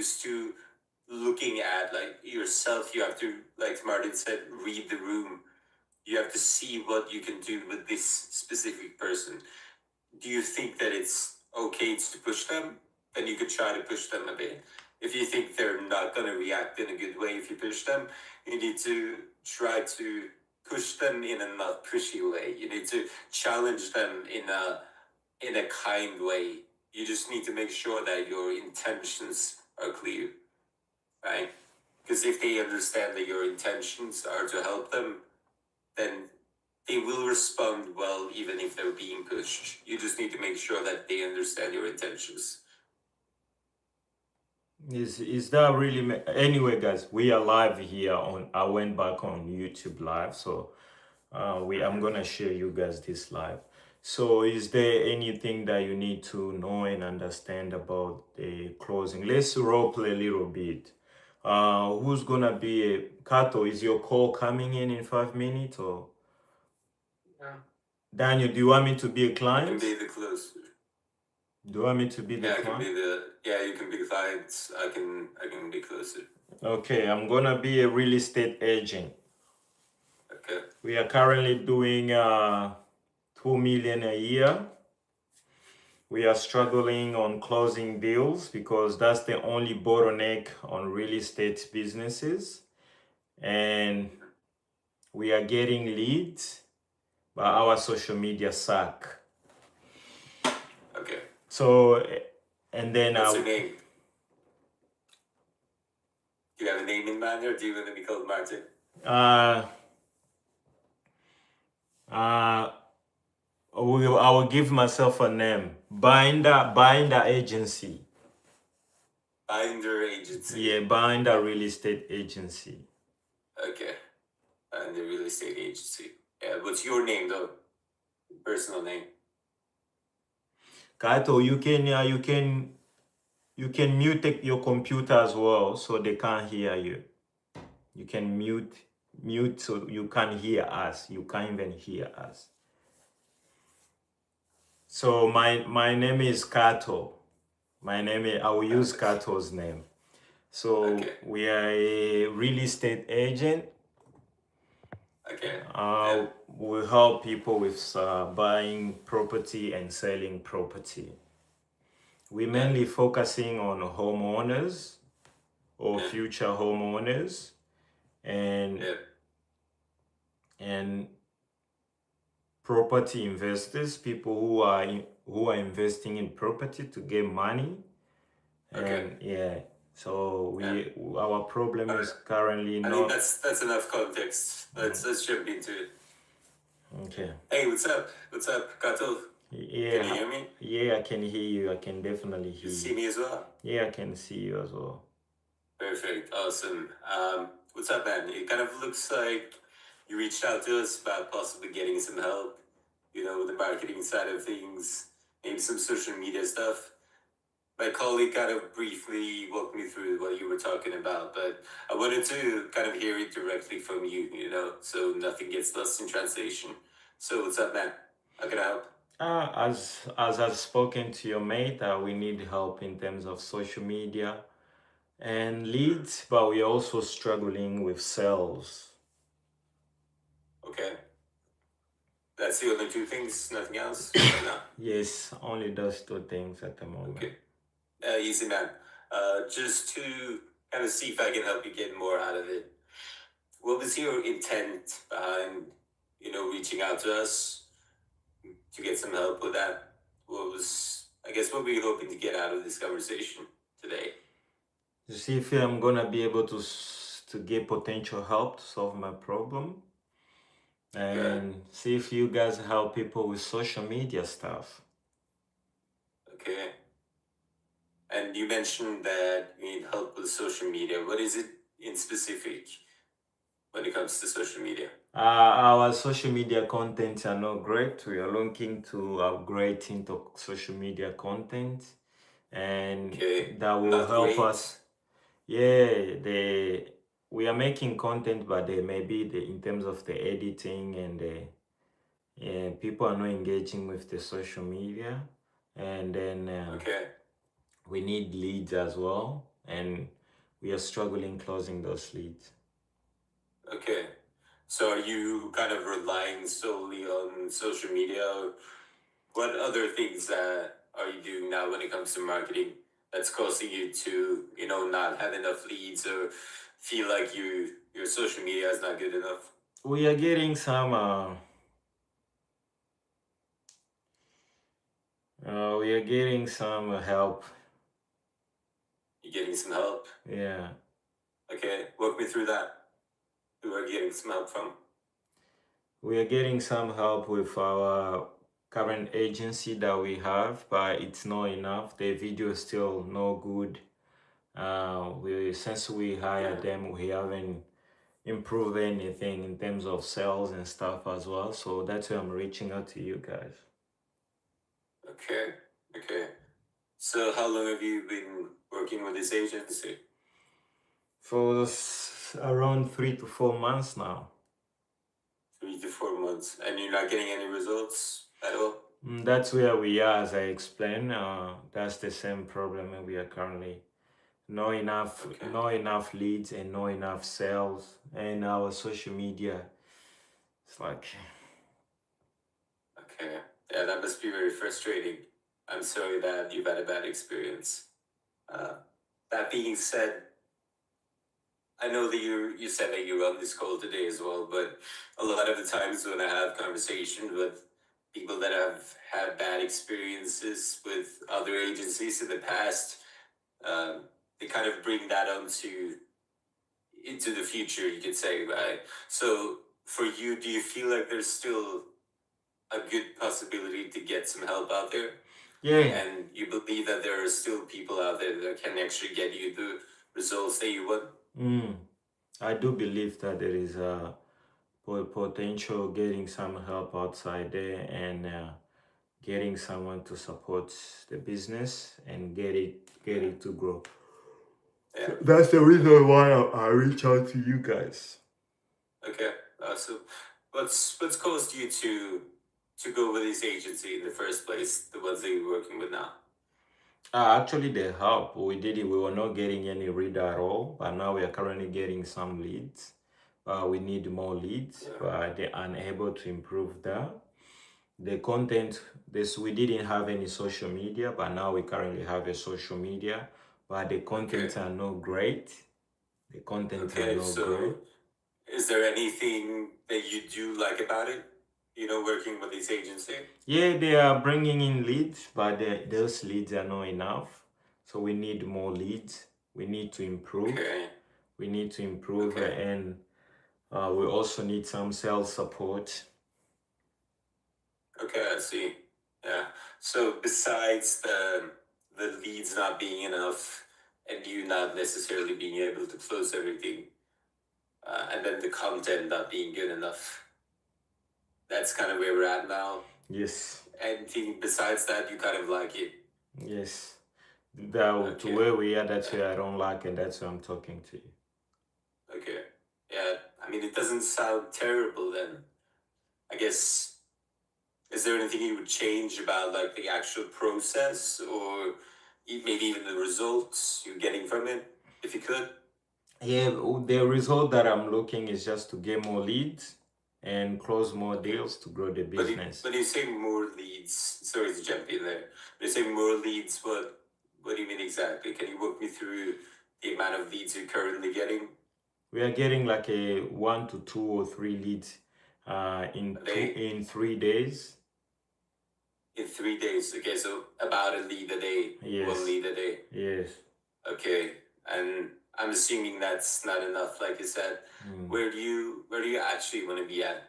to looking at like yourself. You have to, like Martin said, read the room. You have to see what you can do with this specific person. Do you think that it's okay to push them? Then you could try to push them a bit. If you think they're not going to react in a good way if you push them, you need to try to push them in a not pushy way. You need to challenge them in a kind way. You just need to make sure that your intentions are clear, right? Because if they understand that your intentions are to help them, then they will respond well even if they're being pushed. You just need to make sure that they understand your intentions. Is that really anyway, guys? We are live here on. I went back on YouTube live, so I'm gonna share you guys this live. So, is there anything that you need to know and understand about the closing? Let's role play a little bit. Who's gonna be a Kato? Is your call coming in 5 minutes or? Yeah. Daniel, do you want me to be a You can client? be the closer. Do you want me to be the Yeah, I can client? be the you can be the client. I can be closer. Okay, I'm gonna be a real estate agent. Okay. We are currently doing 2 million a year. We are struggling on closing deals because that's the only bottleneck on real estate businesses. And we are getting leads, but our social media suck. Okay. So, and then What's your name? Do you have a name in mind, or do you want to be called Martin? I will give myself a name. Binder agency. Binder agency. Yeah, Binder real estate agency. Okay. Binder real estate agency. Yeah. What's your name though? Personal name. Kaito, you can mute your computer as well so they can't hear you. You can mute so you can't hear us. You can't even hear us. So my name is Kato. I will use Kato's name. So Okay. we are a real estate agent. Okay. We help people with buying property and selling property. We mainly focusing on homeowners or future homeowners and property investors, people who are investing in property to get money. And so our problem is currently I think that's enough context. Let's jump into it. Okay. Hey, what's up? What's up, Kato? Yeah. Can you hear me? Yeah, I can hear you. I can definitely hear you. See me as well? Yeah, I can see you as well. Perfect. Awesome. What's up, man? It kind of looks like you reached out to us about possibly getting some help, with the marketing side of things, maybe some social media stuff. My colleague kind of briefly walked me through what you were talking about, but I wanted to kind of hear it directly from you, so nothing gets lost in translation. So what's up, man? How can I help? As I've spoken to your mate, we need help in terms of social media and leads, but we're also struggling with sales. Okay. That's the only two things, nothing else right now? Yes, only those two things at the moment. Okay. Easy, man. Just to kind of see if I can help you get more out of it. What was your intent behind, reaching out to us to get some help with that? What were you hoping to get out of this conversation today? To see if I'm gonna be able to get potential help to solve my problem, and see if you guys help people with social media stuff. Okay. And you mentioned that you need help with social media. What is it in specific when it comes to social media? Our social media contents are not great. We are looking to upgrade into social media content, and that will help us. Yeah, we are making content, but they maybe in terms of the editing and people are not engaging with the social media, and then we need leads as well. and we are struggling closing those leads. Okay. So are you kind of relying solely on social media? Or what other things are you doing now when it comes to marketing that's causing you to, not have enough leads or feel like your social media is not good enough? We are getting some help. You getting some help? Yeah. Okay, walk me through that. Who are you getting some help from? We are getting some help with our current agency that we have, but it's not enough. The video is still no good. Since we hired them, we haven't improved anything in terms of sales and stuff as well. So that's why I'm reaching out to you guys. Okay, okay. So how long have you been working with this agency? For around 3 to 4 months now. 3 to 4 months, and you're not getting any results at all? That's where we are, as I explained. That's the same problem we are currently. Not enough, Okay. not enough leads and not enough sales, and our social media. It's like, Okay. Yeah, that must be very frustrating. I'm sorry that you've had a bad experience. That being said, I know that you said that you're on this call today as well, but a lot of the times when I have conversations with people that have had bad experiences with other agencies in the past, they kind of bring that into the future, you could say, right? So for you, do you feel like there's still a good possibility to get some help out there? yeah. And you believe that there are still people out there that can actually get you the results that you want? I do believe that there is a potential getting some help outside there and getting someone to support the business and get it to grow. Yeah. So that's the reason why I reach out to you guys. Okay. So what's caused you to go with this agency in the first place, the ones that you're working with now? Actually, the help we did it. We were not getting any read at all, but now we are currently getting some leads. We need more leads, but they're unable to improve that. The content, we didn't have any social media, but now we currently have a social media, but the contents are not great. The content are Okay, not so great. is there anything that you do like about it? Working with this agency? Yeah, they are bringing in leads, but those leads are not enough. So we need more leads. We need to improve. Okay. We need to improve, Okay. and we also need some sales support. Okay, I see. Yeah. So besides the leads not being enough and you not necessarily being able to close everything, and then the content not being good enough, that's kind of where we're at now. Yes. Anything besides that, you kind of like it? Yes. To where we are, that's where I don't like, and that's why I'm talking to you. Okay. Yeah. I mean, it doesn't sound terrible then. I guess, is there anything you would change about like the actual process or maybe even the results you're getting from it, if you could? Yeah, the result that I'm looking is just to get more leads and close more Okay. deals to grow the But business. when you say more leads, sorry to jump in there. When you say more leads, what do you mean exactly? Can you walk me through the amount of leads you're currently getting? We are getting like a 1 to 2 or 3 leads in 3 days. In 3 days. Okay, so about a lead a day. Yes. 1 lead a day. Yes. Okay, and I'm assuming that's not enough, like you said. Where do you actually want to be at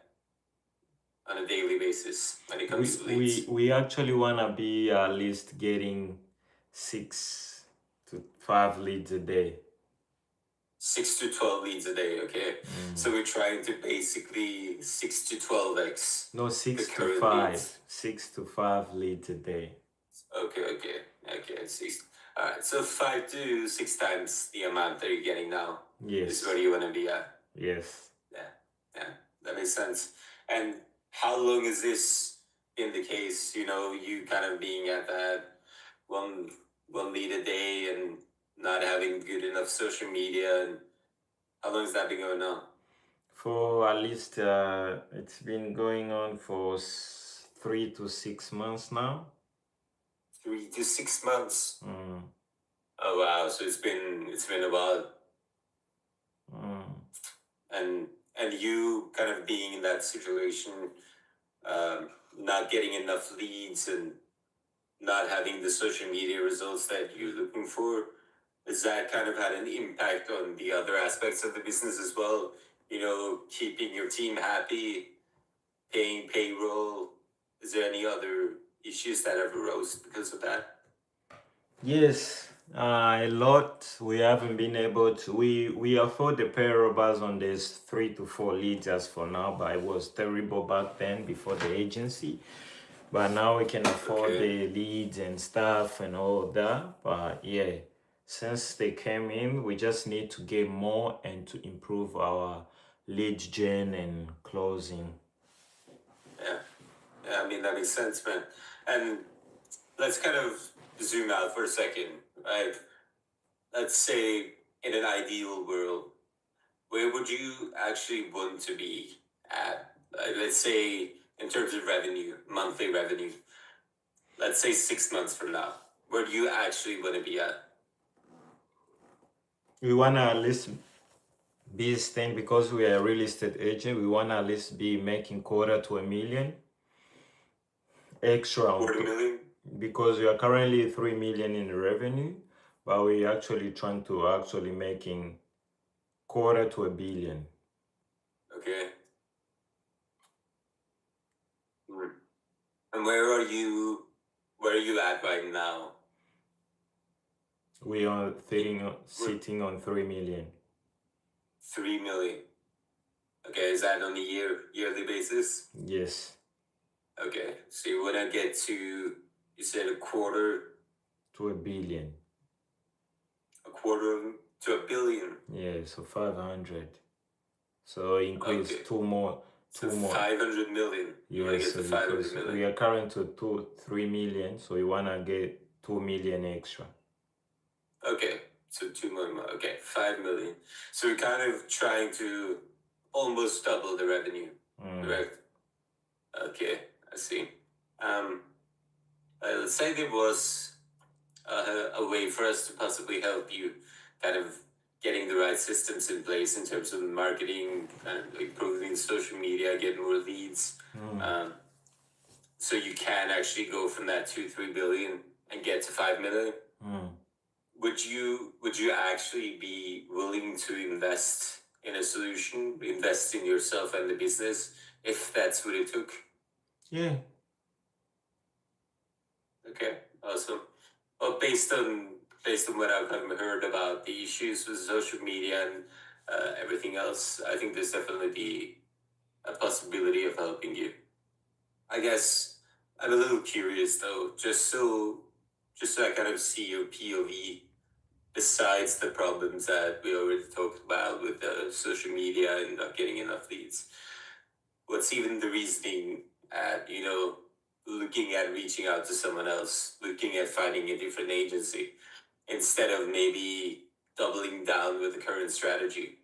on a daily basis when it comes to leads? We actually want to be at least getting 6 to 5 leads a day. 6 to 12 leads a day. Okay, so we're trying to basically 6 to 12x. No, the 6 to 5. leads. 6 to 5 leads a day. Okay. Six. All right, so 5 to 6 times the amount that you're getting now. Yes. Is where you want to be at. Yes. Yeah, that makes sense. And how long has this been the case? You kind of being at that one lead a day and not having good enough social media, and how long has that been going on? For at least it's been going on for 3 to 6 months now. 3 to 6 months. Mm. Oh wow! So it's been a while, Mm. and you kind of being in that situation, not getting enough leads and not having the social media results that you're looking for, has that kind of had an impact on the other aspects of the business as well? Keeping your team happy, paying payroll. Is there any other issues that have arose because of that? Yes, a lot. We haven't been able to. We afford the payroll based on this 3 to 4 leads as for now, but it was terrible back then before the agency. But now we can afford Okay. the leads and stuff and all of that. But yeah, since they came in, we just need to get more and to improve our lead gen and closing. Yeah. Yeah, I mean, that makes sense, man. And let's kind of zoom out for a second, right? Let's say in an ideal world, where would you actually want to be at? Let's say in terms of revenue, monthly revenue, let's say 6 months from now, where do you actually want to be at? We wanna at least be staying because we are a real estate agent. We wanna at least be making quarter to a million extra on Quarter million? because we are currently 3 million in revenue, but we actually trying to actually making quarter to a billion. Okay. Hmm. And where are you at right now? We are We're sitting on 3 million. 3 million. Okay, is that on a yearly basis? Yes, Okay, so you want to get to, you said to a billion. a quarter to a billion. Yeah, so 500. So increase Okay, two so more. 500 million. You want to Yes, get so to 500 because we million. are current to 3 million, so we wanna get 2 million extra. Okay, so 2 million more. Okay, 5 million. So we're kind of trying to almost double the revenue, correct? Okay, I see. Um, let's say there was a way for us to possibly help you kind of getting the right systems in place in terms of marketing, kind of improving social media, getting more leads. So you can actually go from that 2-3 billion and get to 5 million. Would you actually be willing to invest in a solution, invest in yourself and the business if that's what it took? Yeah. Okay, awesome. Well, based on what I've kind of heard about the issues with social media and everything else, I think there's definitely a possibility of helping you. I guess I'm a little curious though, just so I kind of see your POV. Besides the problems that we already talked about with social media and not getting enough leads, what's even the reasoning at looking at reaching out to someone else, looking at finding a different agency instead of maybe doubling down with the current strategy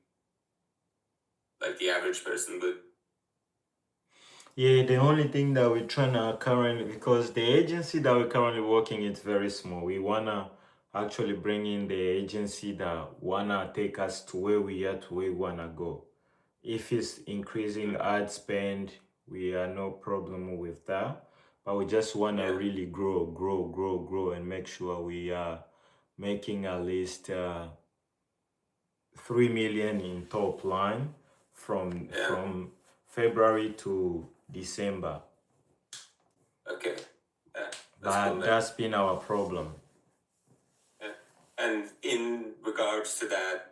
like the average person would? Yeah, the only thing that we're trying to currently, because the agency that we're currently working is very small. We wanna actually bring in the agency that wanna take us to where we are, to where we wanna go. If it's increasing ad spend, we are no problem with that. But we just wanna Yeah. really grow, and make sure we are making at least 3 million in top line from Yeah. from February to December. Okay. Yeah, that's cool, But man. that's been our problem. Yeah. And in regards to that,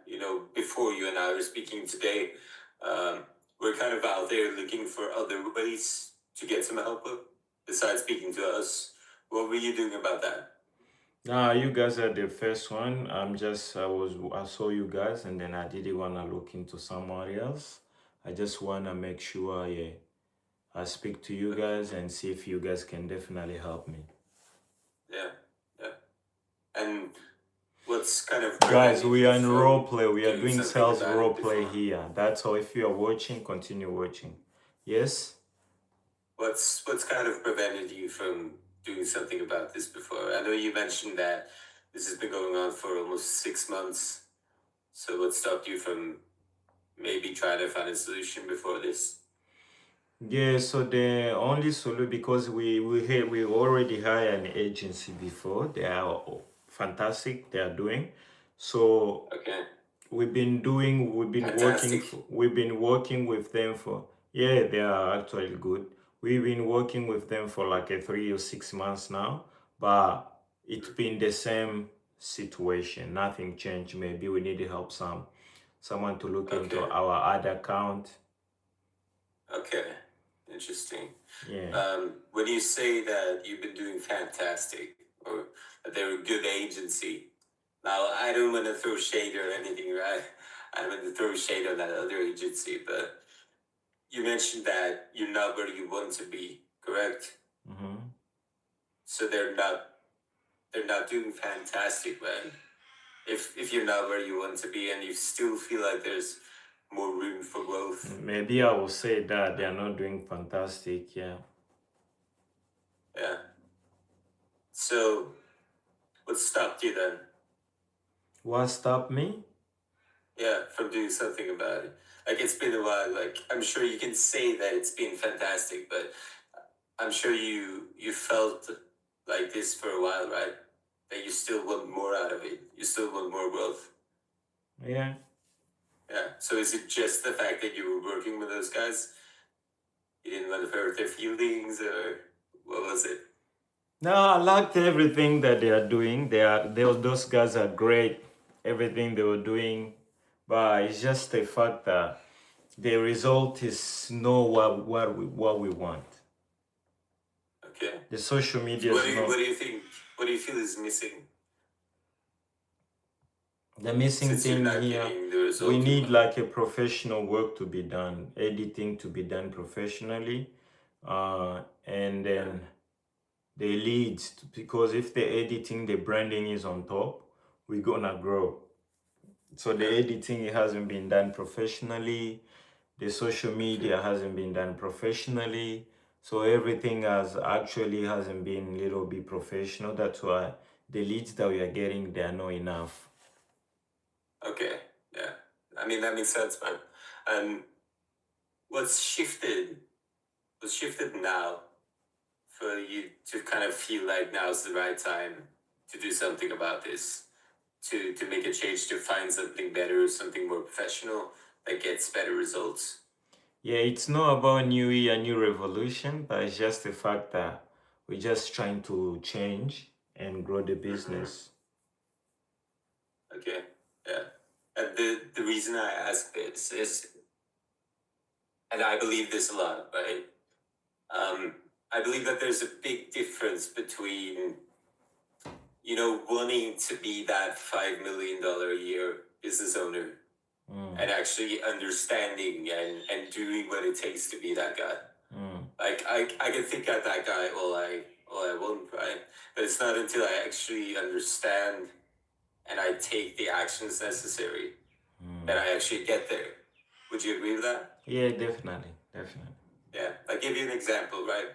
before you and I were speaking today, we're kind of out there looking for other ways to get some help besides speaking to us. What were you doing about that? Nah, you guys are the first one. I saw you guys and then I didn't wanna look into somebody else. I just wanna make sure, yeah, I speak to you guys and see if you guys can definitely help me. Yeah, yeah. And What's kind of Guys, preventing we you are in role from play. We are doing doing something sales about role it play before? here. That's all. If you are watching, continue watching. Yes? What's kind of prevented you from doing something about this before? I know you mentioned that this has been going on for almost 6 months. So what stopped you from maybe trying to find a solution before this? Yeah, so the only solution, because we already hired an agency before. They are fantastic. They are doing. So Okay, fantastic. we've been working with them for, yeah, they are actually good. We've been working with them for like a 3 or 6 months now, but it's been the same situation. Nothing changed. Maybe we need to help someone to look into Okay, our ad account. okay, interesting. Yeah. When you say that you've been doing fantastic or that they're a good agency, now I don't want to throw shade or anything, right? I don't want to throw shade on that other agency, but you mentioned that you're not where you want to be, correct? Mm-hmm. So they're not doing fantastic, right? If you're not where you want to be and you still feel like there's more room for growth. Maybe I will say that they are not doing fantastic. Yeah. Yeah. So what stopped you then? What stopped me? Yeah, from doing something about it. Like it's been a while. Like I'm sure you can say that it's been fantastic, but I'm sure you felt like this for a while, right? That you still want more out of it. You still want more growth. Yeah. Yeah. So is it just the fact that you were working with those guys? You didn't want to hurt their feelings, or what was it? No, I liked everything that they are doing. Those guys are great. Everything they were doing, but it's just the fact that the result is not what we want. Okay. The social So media is what not do you think? What do you feel is missing the missing since you're thing not here. getting the We result you need want? like a professional work to be done, editing to be done professionally, and Yeah. then the leads, because if the editing, the branding is on top, we're gonna grow. So the Yeah. editing, it hasn't been done professionally, the social Okay. media hasn't been done professionally, so everything hasn't been little bit professional. That's why the leads that we are getting, they are not enough. Okay. Yeah. I mean that makes sense, man. And what's shifted? What's shifted now for you to kind of feel like now's the right time to do something about this? To make a change, to find something better, something more professional that gets better results. Yeah, it's not about new year, new revolution, but it's just the fact that we're just trying to change and grow the Mm-hmm. business. Okay. Yeah. And the reason I ask this is, and I believe this a lot, right? I believe that there's a big difference between, wanting to be that $5 million a year business owner Mm, and actually understanding and doing what it takes to be that guy. mm, Like I can think of that guy all I want, right? But it's not until I actually understand and I take the actions necessary that mm. I actually get there. Would you agree with that? Yeah, definitely, definitely. Yeah. I'll give you an example, right?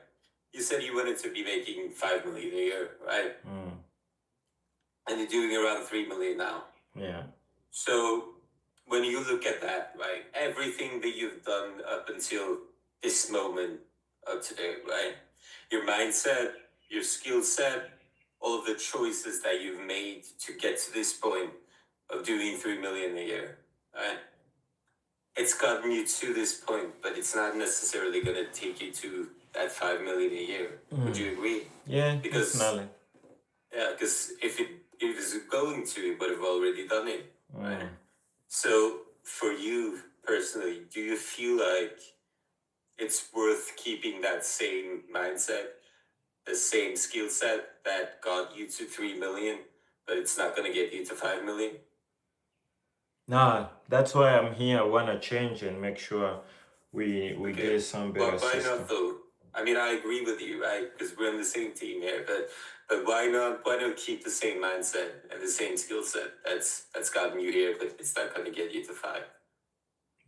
You said you wanted to be making 5 million a year, right? Mm, And you're doing around 3 million now. yeah. So when you look at that, right, everything that you've done up until this moment of today, right? Your mindset, your skill set, all of the choices that you've made to get to this point of doing 3 million a year, right? It's gotten you to this point, but it's not necessarily going to take you to that 5 million a year. Would Mm, you agree? yeah, Because definitely. yeah, because if it's going to, it would have already done it, right? Mm. So for you personally, do you feel like it's worth keeping that same mindset, the same skill set that got you to 3 million, but it's not going to get you to 5 million? Nah, that's why I'm here. I wanna change and make sure we Okay, get some better why not system. though? I mean, I agree with you, right? Because we're on the same team here. But why not? Why not keep the same mindset and the same skill set that's gotten you here, but it's not going to get you to five?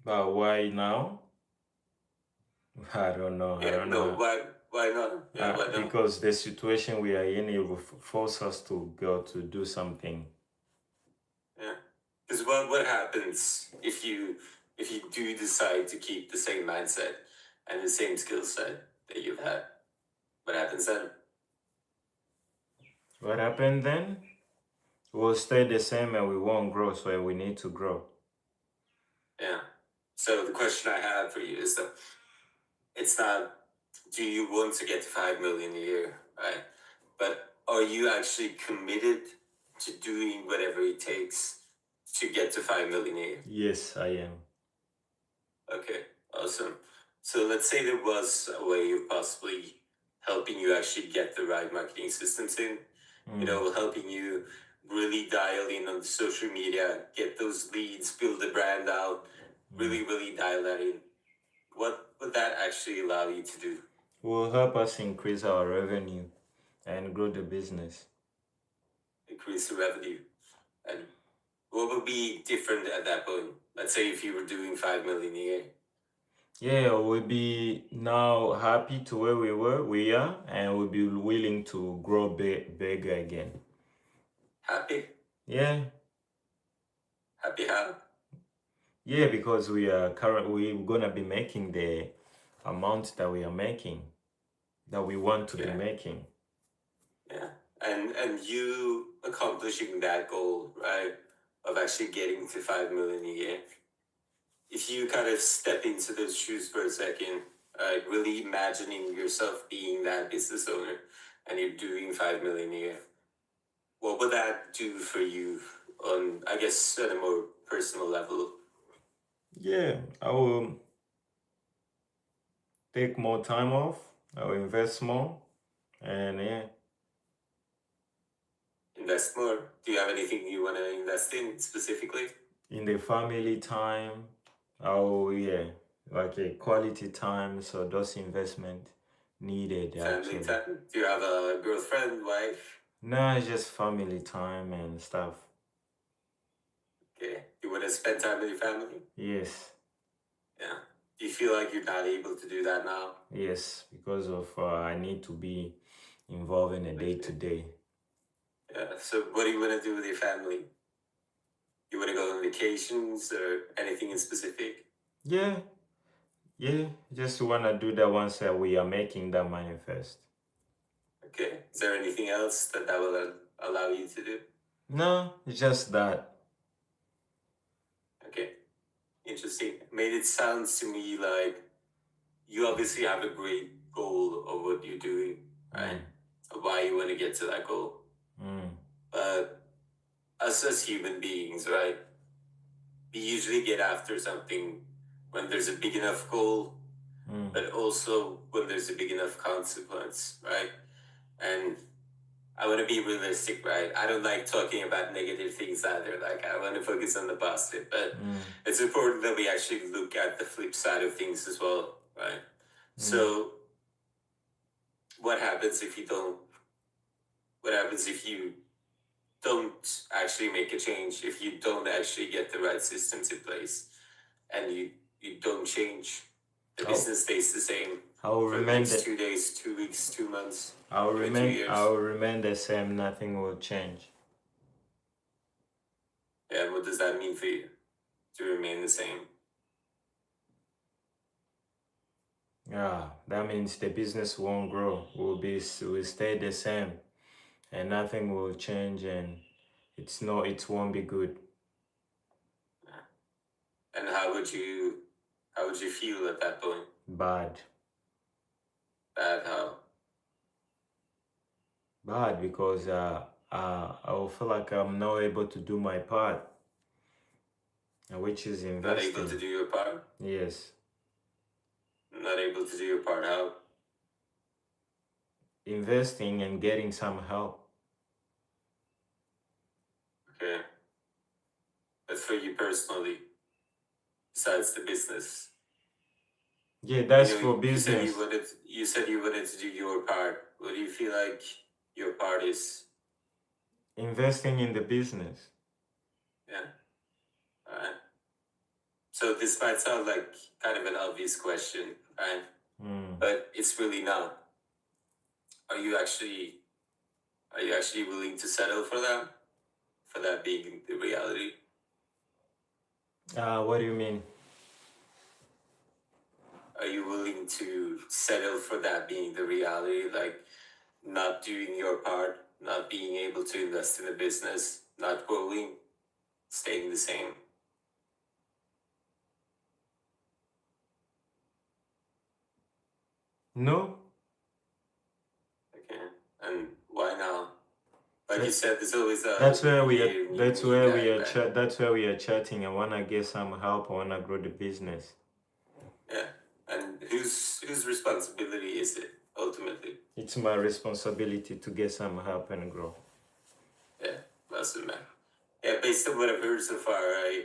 But why now? I don't know. I Yeah, don't no. know. Why not? Yeah, why not? Because the situation we are in, it will force us to go to do something. Yeah. Because what happens if you do decide to keep the same mindset and the same skill set that you've had? What happens then? What happened then? We'll stay the same and we won't grow, so we need to grow. Yeah. So the question I have for you is that it's not, do you want to get to 5 million a year, right? But are you actually committed to doing whatever it takes to get to 5 million a year? Yes, I am. Okay, awesome. So let's say there was a way of possibly helping you actually get the right marketing systems in, helping you really dial in on the social media, get those leads, build the brand out, really, really dial that in. What would that actually allow you to do? Will help us increase our revenue and grow the business. Increase the revenue. And what would be different at that point? Let's say if you were doing 5 million a year. Yeah, we'll be now happy to where we are, and we'll be willing to grow bigger again. Happy? Yeah. Happy how? Yeah, because we're gonna be making the amount that we are making, that we want to be making. Yeah. And you accomplishing that goal, right? Of actually getting to 5 million a year. If you kind of step into those shoes for a second, really imagining yourself being that business owner and you're doing 5 million a year, what would that do for you on, I guess, at a more personal level? Yeah, I will take more time off. I will invest more, and yeah. Invest more. Do you have anything you want to invest in specifically? In the family time, oh yeah, like a quality time. So those investment needed Family actually. time? Do you have a girlfriend, wife? No, it's just family time and stuff. Okay. You want to spend time with your family? Yes. Yeah. Do you feel like you're not able to do that now? Yes, because of I need to be involved in a day to day. Yeah. So what do you want to do with your family? You want to go on vacations or anything in specific? Yeah, yeah. Just wanna do that once we are making that money first. Okay. Is there anything else that will allow you to do? No, it's just that. Okay. Interesting. I mean, it sounds to me like you obviously have a great goal of what you're doing, right? Of why you want to get to that goal. But us as human beings, right? We usually get after something when there's a big enough goal, but also when there's a big enough consequence, right? And I want to be realistic, right? I don't like talking about negative things either. Like, I want to focus on the positive, but it's important that we actually look at the flip side of things as well, right? So, what happens if you don't? What happens if you don't actually make a change? If you don't actually get the right systems in place, and you don't change, the business stays the same for the next 2 days, 2 weeks, 2 months, even 2 years. I will remain the same. Nothing will change. Yeah, what does that mean for you to remain the same? Yeah, that means the business won't grow. Will stay the same, and nothing will change, and it won't be good. And how would you feel at that point? Bad. Bad how? Bad because I will feel like I'm not able to do my part, which is Not able investing. to do your part? Yes. Not able to do your part how? Investing and getting some help. Okay. But for you personally, besides the business, Yeah, You that's know, for you said business. you said you wanted to do your part. What do you feel like your part is? Investing in the business. Yeah. All right. So this might sound like kind of an obvious question, right? Mm. But it's really not. Are you actually willing to settle for that? For that being the reality? What do you mean? Are you willing to settle for that being the reality? Like not doing your part, not being able to invest in the business, not growing, staying the same? No. Okay. And why not? Like you That, said, there's always a that's where we are. That's new where guy, we are. right? That's where we are chatting. I wanna get some help. I wanna grow the business. Yeah. And whose responsibility is it ultimately? It's my responsibility to get some help and grow. Yeah, awesome, man. Yeah, based on what I've heard so far, I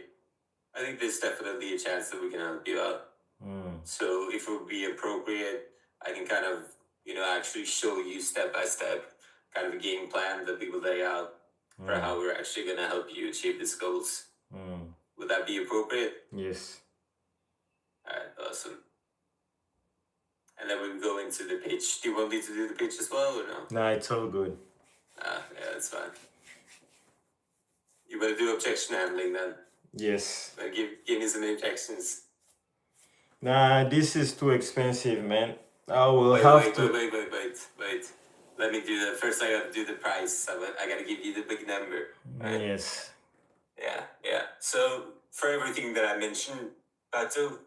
think there's definitely a chance that we can help you out. Mm. So if it would be appropriate, I can kind of, actually show you step by step kind of a game plan that we will lay out for Mm. how we're actually going to help you achieve these goals. Mm. Would that be appropriate? Yes. All right, awesome. And then we can go into the pitch. Do you want me to do the pitch as well or no? Nah, it's all good. Yeah, that's fine. You better do objection handling then. Yes. Give me some objections. Nah, this is too expensive, man. I will have to. Wait. Let me do that. First, I gotta do the price. I gotta give you the big number. Right? Yes. Yeah. So, for everything that I mentioned, Pato,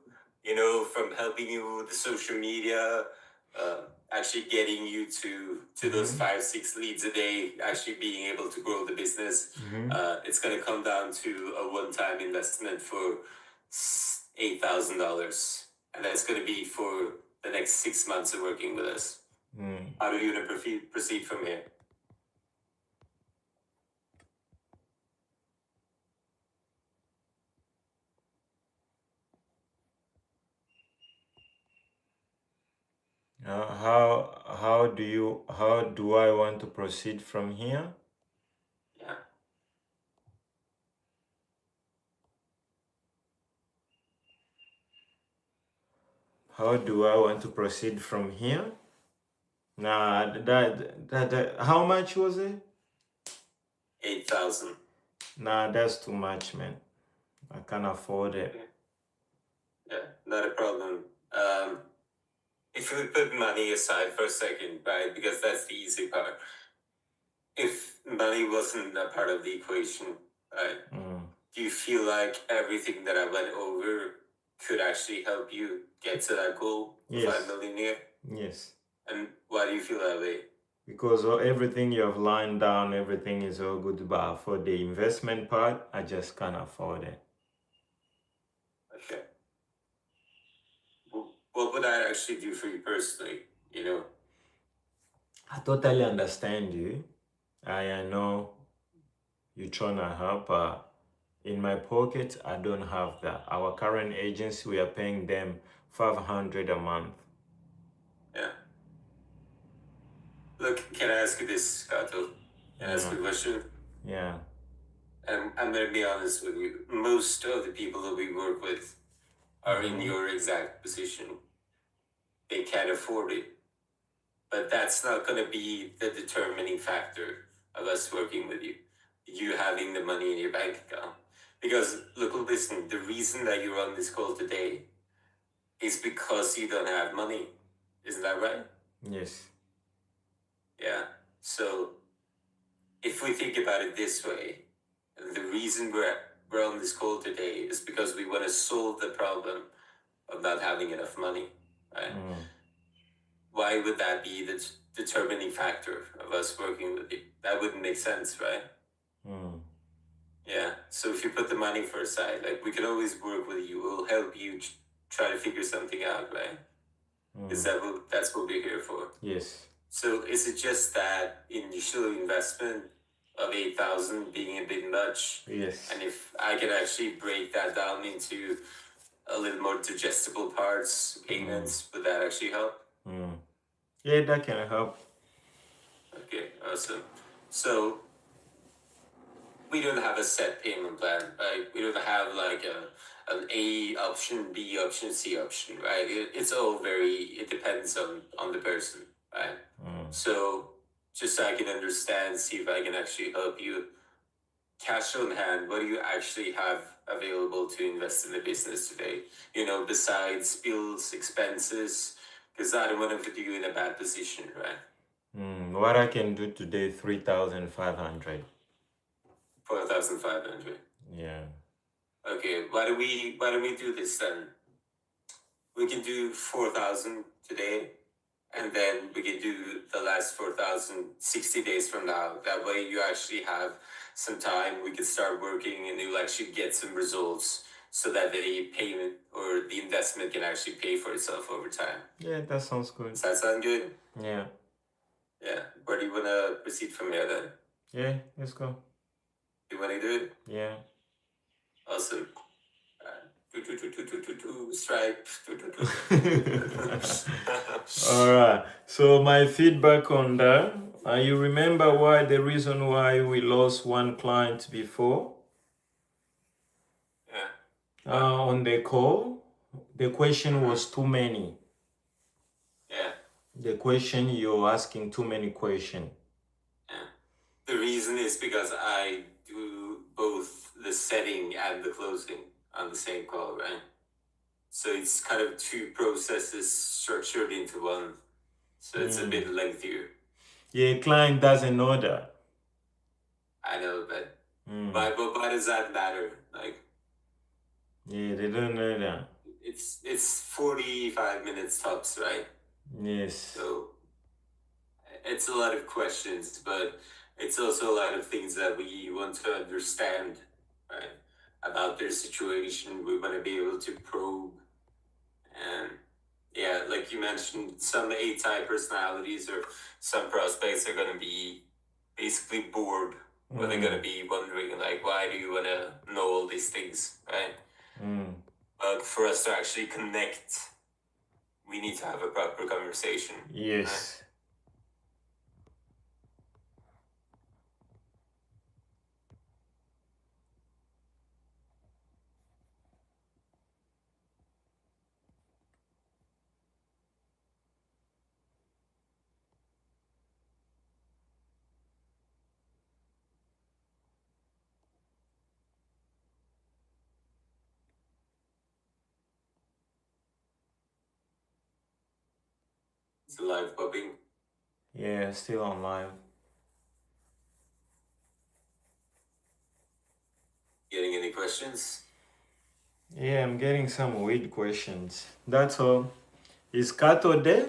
from helping you with the social media, actually getting you to those 5-6 leads a day, actually being able to grow the business, it's gonna come down to a one-time investment for $8,000, and that's gonna be for the next 6 months of working with us. How do you want to proceed from here? How do I want to proceed from here? Yeah. How do I want to proceed from here? Nah, that how much was it? 8,000. Nah, that's too much, man. I can't afford it. Yeah, not a problem. If we put money aside for a second, right, because that's the easy part. If money wasn't a part of the equation, right, do you feel like everything that I went over could actually help you get to that goal of Yes. 5 million a year? Yes. And why do you feel that way? Because everything you have lined down, everything is all good, but for the investment part, I just can't afford it. Okay. What would I actually do for you personally? I totally understand you. I know you're trying to help. In my pocket, I don't have that. Our current agency, we are paying them $500 a month. Yeah. Look, can I ask you this, Kato? Can I ask you a question? Yeah. And I'm going to be honest with you. Most of the people that we work with are in your exact position. They can't afford it. But that's not going to be the determining factor of us working with you. You having the money in your bank account. Because, look, listen, the reason that you're on this call today is because you don't have money. Isn't that right? Yes. Yeah. So, if we think about it this way, the reason we're on this call today is because we want to solve the problem of not having enough money, right? Why would that be the determining factor of us working with you? That wouldn't make sense, right? Yeah. So if you put the money for aside, like we can always work with you. We'll help you try to figure something out, right? Is that's what we're here for? Yes. So is it just that initial investment of 8,000 being a bit much? Yes. And if I can actually break that down into a little more digestible parts, payments, would that actually help? Yeah, that can help. Okay, awesome. So we don't have a set payment plan, right? We don't have like an A option, B option, C option, right? It's all it depends on the person, right? So just so I can understand, see if I can actually help you. Cash on hand, what do you actually have available to invest in the business today? Besides bills, expenses, because I don't want to put you in a bad position, right? What I can do today, 3,500. 4,500. Yeah. Okay, why don't we do this then? We can do 4,000 today, and then we can do the last 4,000 60 days from now. That way you actually have some time. We can start working and you'll actually get some results so that the payment or the investment can actually pay for itself over time. Yeah, that sounds good. Does that sound good? Yeah. Yeah. Where do you want to proceed from here then? Yeah, let's go. You want to do it? Yeah. Awesome. Stripe. All right. So my feedback on that. You remember the reason why we lost one client before? Yeah. On the call, the question was too many. Yeah. The question you're asking too many questions. Yeah. The reason is because I do both the setting and the closing on the same call, right? So it's kind of two processes structured into one. So it's a bit lengthier. Yeah, client doesn't know that. I know, but why does that matter? Like, yeah, they don't know that. It's 45 minutes tops, right? Yes. So it's a lot of questions, but it's also a lot of things that we want to understand, right? About their situation. We want to be able to probe. And yeah, like you mentioned, some A-type personalities or some prospects are going to be basically bored. Or they're going to be wondering, like, why do you want to know all these things, right? But for us to actually connect, we need to have a proper conversation. Yes. Right? It's live popping. Yeah, still on live. Getting any questions? Yeah, I'm getting some weird questions. That's all. Is Kato there?